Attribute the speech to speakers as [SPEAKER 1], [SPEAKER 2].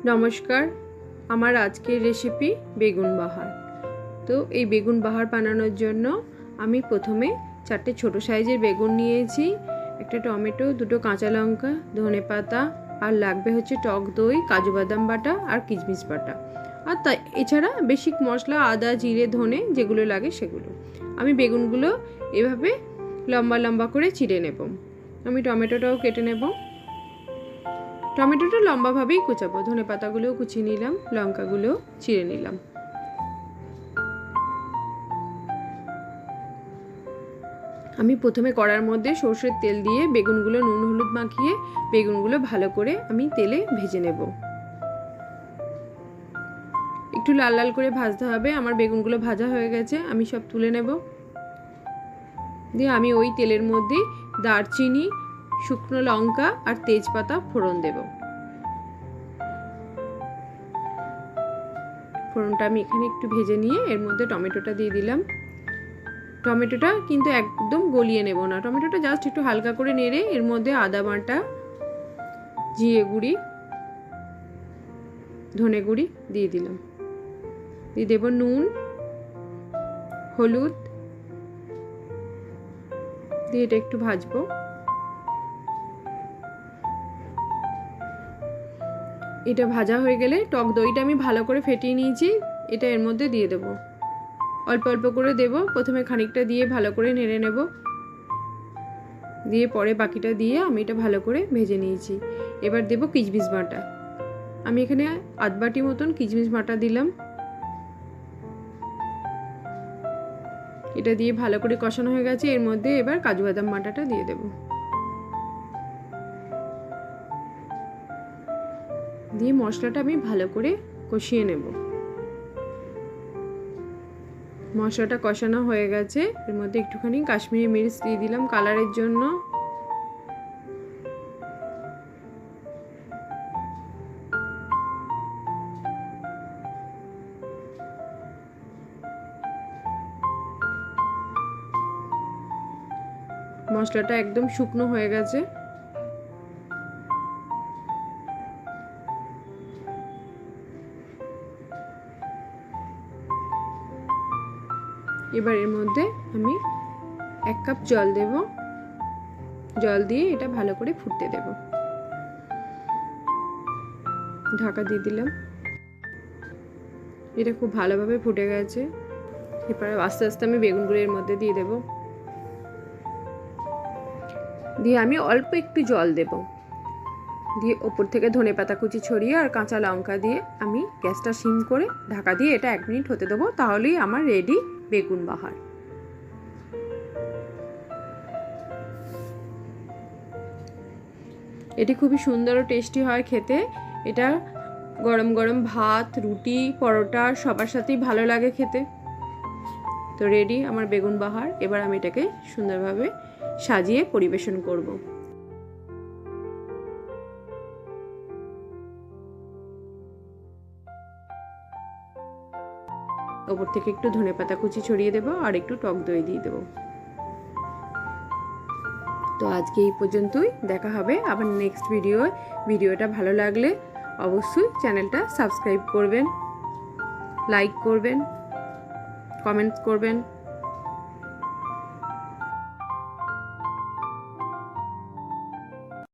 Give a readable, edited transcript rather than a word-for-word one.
[SPEAKER 1] নমস্কার, আমার আজকের রেসিপি বেগুন বাহার। তো এই বেগুন বাহার বানানোর জন্য আমি প্রথমে 4টে ছোটো সাইজের বেগুন নিয়েছি, একটা টমেটো, 2টো কাঁচা লঙ্কা, ধনেপাতা, আর লাগবে হচ্ছে টক দই, কাজু বাদাম বাটা আর কিশমিশ বাটা। আর তাই এছাড়া বেসিক মশলা আদা, জিরে, ধনে যেগুলো লাগে সেগুলো। আমি বেগুনগুলো এভাবে লম্বা লম্বা করে চিড়ে নেব। আমি টমেটোটাও কেটে নেব। টমেটোটা লম্বাভাবেই কুচাবো। ধনে পাতাগুলোও কুচিয়ে নিলাম, লঙ্কাগুলো চিড়ে নিলাম। আমি প্রথমে কড়ার মধ্যে সর্ষের তেল দিয়ে বেগুনগুলো নুন হলুদ মাখিয়ে বেগুনগুলো ভালো করে আমি তেলে ভেজে নেব। একটু লাল লাল করে ভাজতে হবে। আমার বেগুনগুলো ভাজা হয়ে গেছে, আমি সব তুলে নেব। দিয়ে আমি ওই তেলের মধ্যে দারচিনি, শুকনো লঙ্কা আর তেজপাতা ফোড়ন দেব। ফোড়নটা আমি এখানে একটু ভেজে নিয়ে এর মধ্যে টমেটোটা দিয়ে দিলাম। টমেটোটা কিন্তু একদম গলিয়ে নেব না, টমেটোটা জাস্ট একটু হালকা করে নেড়ে এর মধ্যে আদা বাটা, জিরে গুঁড়ি, ধনে গুঁড়ি দিয়ে দিলাম। দিয়ে দেব নুন, হলুদ দিয়ে এটা একটু ভাজবো। এটা ভাজা হয়ে গেলে টক দইটা আমি ভালো করে ফেটিয়ে নিয়েছি, এটা এর মধ্যে দিয়ে দেব। অল্প অল্প করে দেব, প্রথমে খানিকটা দিয়ে ভালো করে নেড়ে নেব, দিয়ে পরে বাকিটা দিয়ে আমি এটা ভালো করে ভেজে নিয়েছি। এবার দেব কিশমিশ বাটা। আমি এখানে আধ বাটি মতন কিশমিশ বাটা দিলাম। এটা দিয়ে ভালো করে কষানো হয়ে গেছে, এর মধ্যে এবার কাজু বাদাম বাটাটা দিয়ে দেব। দিয়ে মশলাটা আমি ভালো করে কষিয়ে নেব। মশলাটা কষানো হয়ে গেছে, এর মধ্যে একটুখানি কাশ্মীরি মির্চ দিয়ে দিলাম কালারের জন্য। মশলাটা একদম শুকনো হয়ে গেছে। এবার এর মধ্যে আমি 1 কাপ জল দেব। জল দিয়ে এটা ভালো করে ফুটতে দেব। ঢাকা দিয়ে দিলাম। এটা খুব ভালোভাবে ফুটে গেছে। এবার আস্তে আস্তে আমি বেগুনগুলো এর মধ্যে দিয়ে দেব। দিয়ে আমি অল্প একটু জল দেব। দিয়ে ওপর থেকে ধনেপাতা কুচি ছড়িয়ে আর কাঁচা লঙ্কা দিয়ে আমি গ্যাসটা সিম করে ঢাকা দিয়ে এটা 1 মিনিট হতে দেবো। তাহলেই আমার রেডি বেগুন বাহার। এটি খুবই সুন্দর ও টেস্টি হয় খেতে। এটা গরম গরম ভাত, রুটি, পরোটা সবার সাথেই ভালো লাগে খেতে। তো রেডি আমার বেগুন বাহার। এবার আমি এটাকে সুন্দরভাবে সাজিয়ে পরিবেশন করব। ওপর থেকে একটু ধনেপাতা কুচি ছড়িয়ে দেব আর একটু টক দই দিয়ে দেব। তো আজকে এই পর্যন্তই, দেখা হবে আবার নেক্সট ভিডিওটা ভালো লাগলে অবশ্যই চ্যানেলটা সাবস্ক্রাইব করবেন, লাইক করবেন, কমেন্ট করবেন।